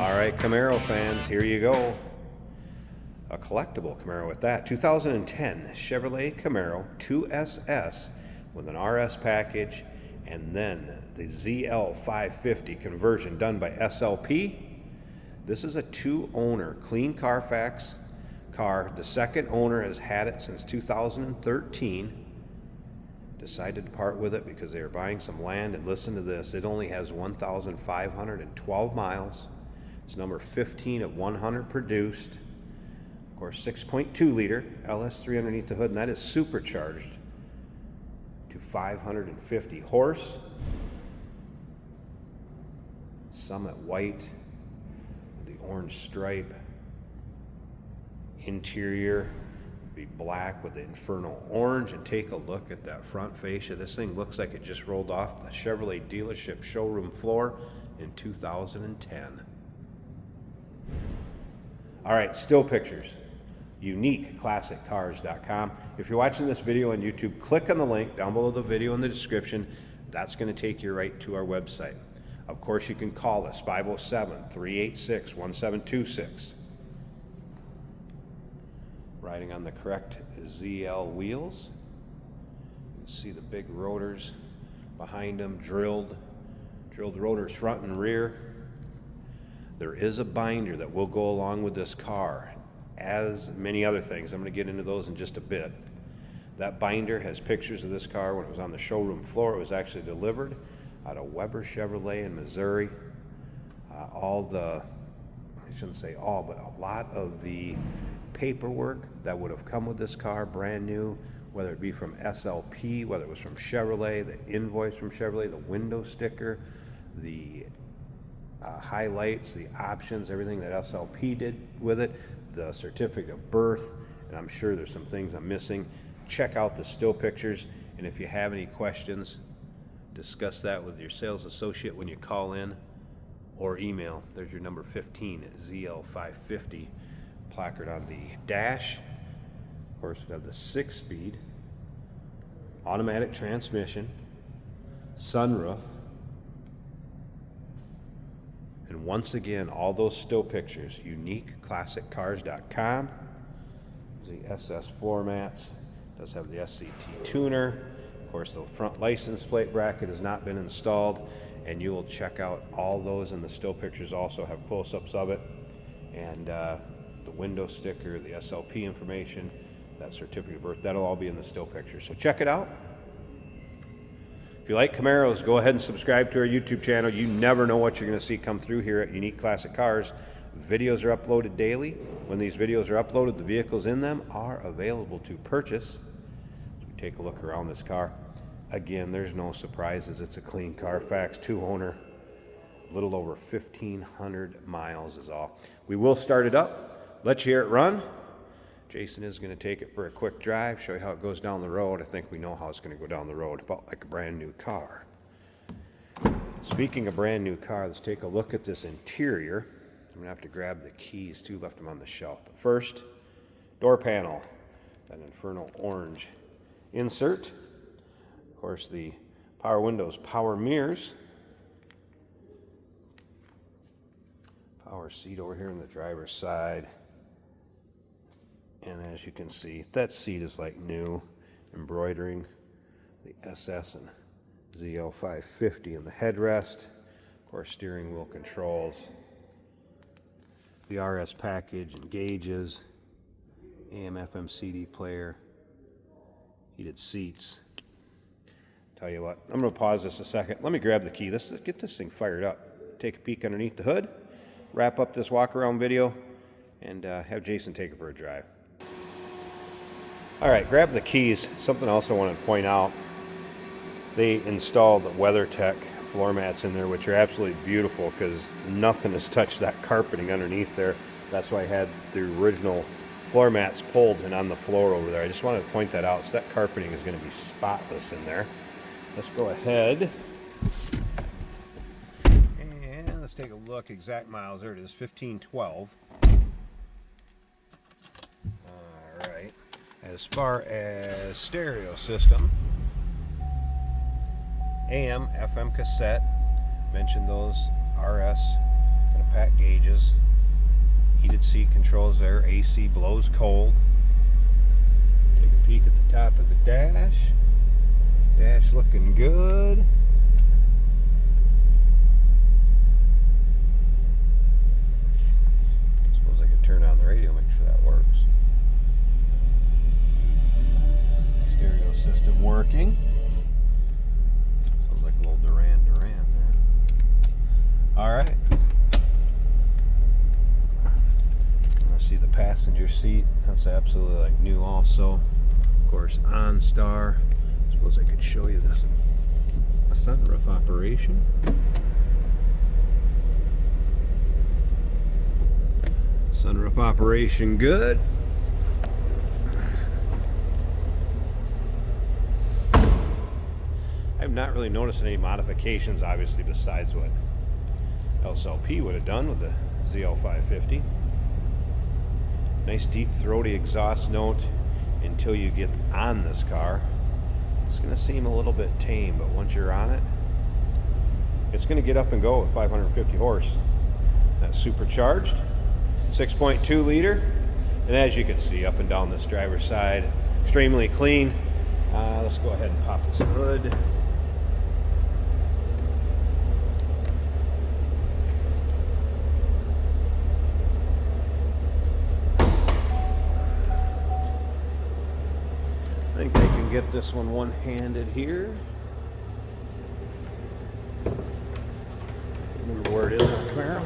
All right, Camaro fans, here you go. A collectible Camaro at that. 2010 Chevrolet Camaro 2SS with an RS package and then the ZL550 conversion done by SLP. This is a two-owner clean Carfax car. The second owner has had it since 2013. Decided to part with it because they were buying some land, and listen to this, it only has 1,512 miles. It's number 15 of 100 produced. Of course, 6.2 liter LS3 underneath the hood, and that is supercharged to 550 horse. Summit white with the orange stripe. Interior be black with the infernal orange, and take a look at that front fascia. This thing looks like it just rolled off the Chevrolet dealership showroom floor in 2010. All right, still pictures. UniqueClassicCars.com. If you're watching this video on YouTube, click on the link down below the video in the description. That's going to take you right to our website. Of course, you can call us 507-386-1726. Riding on the correct ZL wheels. You can see the big rotors behind them, drilled rotors front and rear. There is a binder that will go along with this car, as many other things. I'm going to get into those in just a bit. That binder has pictures of this car when it was on the showroom floor. It was actually delivered out of Weber Chevrolet in Missouri. I shouldn't say all, but a lot of the paperwork that would have come with this car, brand new, whether it be from SLP, whether it was from Chevrolet, the invoice from Chevrolet, the window sticker, the highlights, the options, everything that SLP did with it, the certificate of birth, and I'm sure there's some things I'm missing. Check out the still pictures, and if you have any questions, discuss that with your sales associate when you call in or email. There's your number 15 ZL550 placard on the dash. Of course, we have the 6-speed automatic transmission, sunroof, and once again, all those still pictures, UniqueClassicCars.com. The SS floor mats, does have the SCT tuner. Of course, the front license plate bracket has not been installed, and you will check out all those, and the still pictures also have close-ups of it, and the window sticker, the SLP information, that certificate of birth, that'll all be in the still pictures. So check it out. If you like Camaros, go ahead and subscribe to our YouTube channel. You never know what you're going to see come through here at Unique Classic Cars. Videos are uploaded daily. When these videos are uploaded, the vehicles in them are available to purchase. So we take a look around this car. Again, there's no surprises. It's a clean Carfax, two-owner, a little over 1,500 miles is all. We will start it up, let you hear it run. Jason is going to take it for a quick drive, show you how it goes down the road. I think we know how it's going to go down the road, about like a brand new car. Speaking of brand new car, let's take a look at this interior. I'm going to have to grab the keys too, left them on the shelf. But first, door panel, that infernal orange insert. Of course, the power windows, power mirrors. Power seat over here on the driver's side. And as you can see, that seat is like new, embroidering the SS and ZL550 in the headrest. Of course, steering wheel controls, the RS package and gauges, AM FM CD player, heated seats. Tell you what, I'm going to pause this a second. Let me grab the key. Let's get this thing fired up. Take a peek underneath the hood, wrap up this walk around video, and have Jason take it for a drive. All right, grab the keys. Something else I want to point out. They installed the WeatherTech floor mats in there, which are absolutely beautiful because nothing has touched that carpeting underneath there. That's why I had the original floor mats pulled and on the floor over there. I just wanted to point that out. So that carpeting is going to be spotless in there. Let's go ahead and let's take a look. Exact miles. There it is, 1512. All right. As far as stereo system, AM, FM cassette, mentioned those RS Gonna pack gauges. Heated seat controls there. AC blows cold. Take a peek at the top of the dash. Dash looking good. Suppose I could turn on the radio, make sure that works. Stereo system working. Sounds like a little Duran there. Alright. See the passenger seat. That's absolutely like new also. Of course, OnStar. Suppose I could show you this. A sunroof operation. Sunroof operation good. I've not really noticed any modifications, obviously, besides what SLP would have done with the ZL550. Nice deep throaty exhaust note until you get on this car. It's going to seem a little bit tame, but once you're on it, it's going to get up and go with 550 horse. That's supercharged, 6.2 liter, and as you can see up and down this driver's side, extremely clean. Let's go ahead and pop this hood. I think I can get this one one-handed here. I can't remember where it is on Camaro.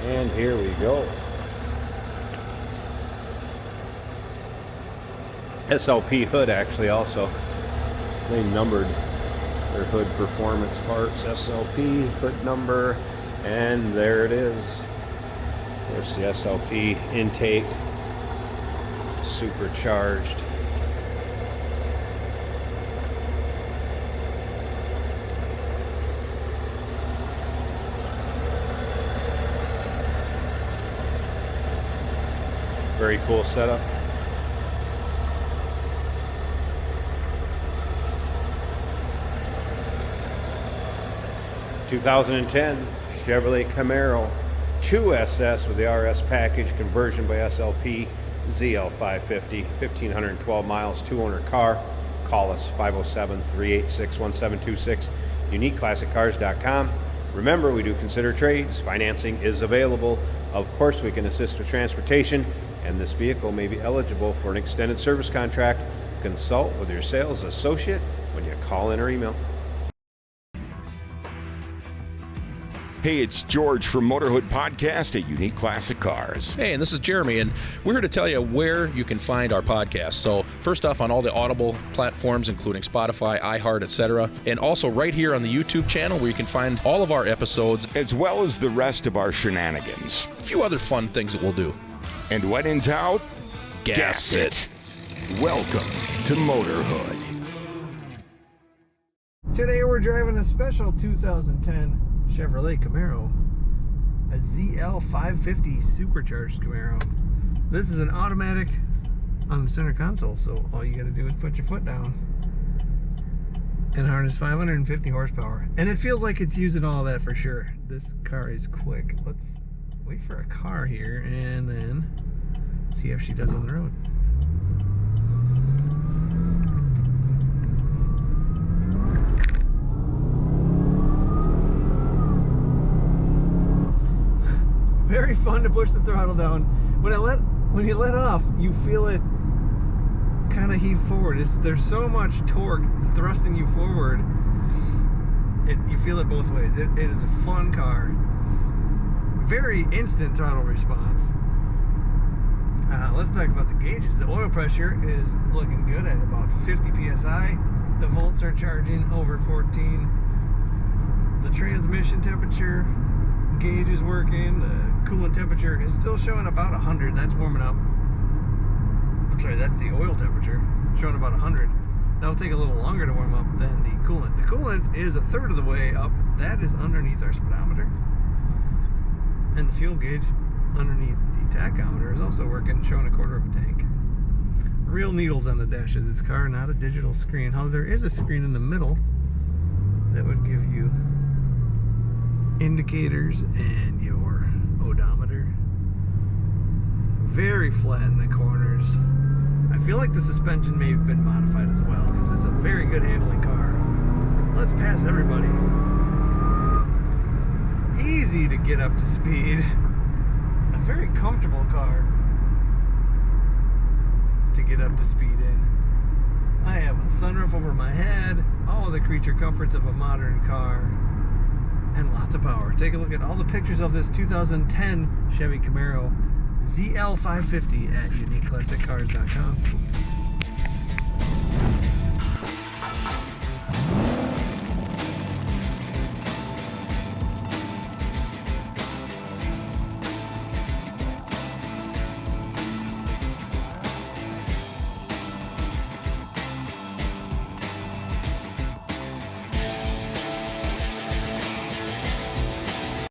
And here we go. SLP hood actually also. They numbered their hood performance parts. SLP hood number, and there it is. There's the SLP intake, supercharged. Very cool setup. (2010) Chevrolet Camaro 2SS with the RS package, conversion by SLP, ZL550, 1,512 miles, 2-owner car. Call us 507-386-1726, uniqueclassiccars.com. Remember, we do consider trades. Financing is available. Of course, we can assist with transportation, and this vehicle may be eligible for an extended service contract. Consult with your sales associate when you call in or email. Hey, it's George from Motorhood Podcast at Unique Classic Cars. Hey, and this is Jeremy, and we're here to tell you where you can find our podcast. So first off, on all the Audible platforms, including Spotify, iHeart, etc., and also right here on the YouTube channel where you can find all of our episodes, as well as the rest of our shenanigans. A few other fun things that we'll do. And when in doubt, gas it. Welcome to Motorhood. Today we're driving a special 2010 Chevrolet Camaro, a ZL550 supercharged Camaro. This is an automatic on the center console, so all you got to do is put your foot down and harness 550 horsepower. And it feels like it's using all that for sure. This car is quick. Let's wait for a car here and then see how she does on the road. Very fun to push the throttle down. When you let off, you feel it kind of heave forward. There's so much torque thrusting you forward. You feel it both ways. It is a fun car. Very instant throttle response. Let's talk about the gauges. The oil pressure is looking good at about 50 psi. The volts are charging over 14. The transmission temperature gauge is working. The coolant temperature is still showing about 100. That's warming up. I'm sorry, that's the oil temperature showing about 100. That'll take a little longer to warm up than the coolant. The coolant is a third of the way up. That is underneath our speedometer. And the fuel gauge underneath the tachometer is also working, showing a quarter of a tank. Real needles on the dash of this car, not a digital screen. However, there is a screen in the middle that would give you indicators and your odometer. Very flat in the corners. I feel like the suspension may have been modified as well, because it's a very good handling car. Let's pass everybody. Easy to get up to speed. A very comfortable car to get up to speed in. I have a sunroof over my head, all the creature comforts of a modern car, and lots of power. Take a look at all the pictures of this 2010 Chevy Camaro ZL550 at uniqueclassiccars.com.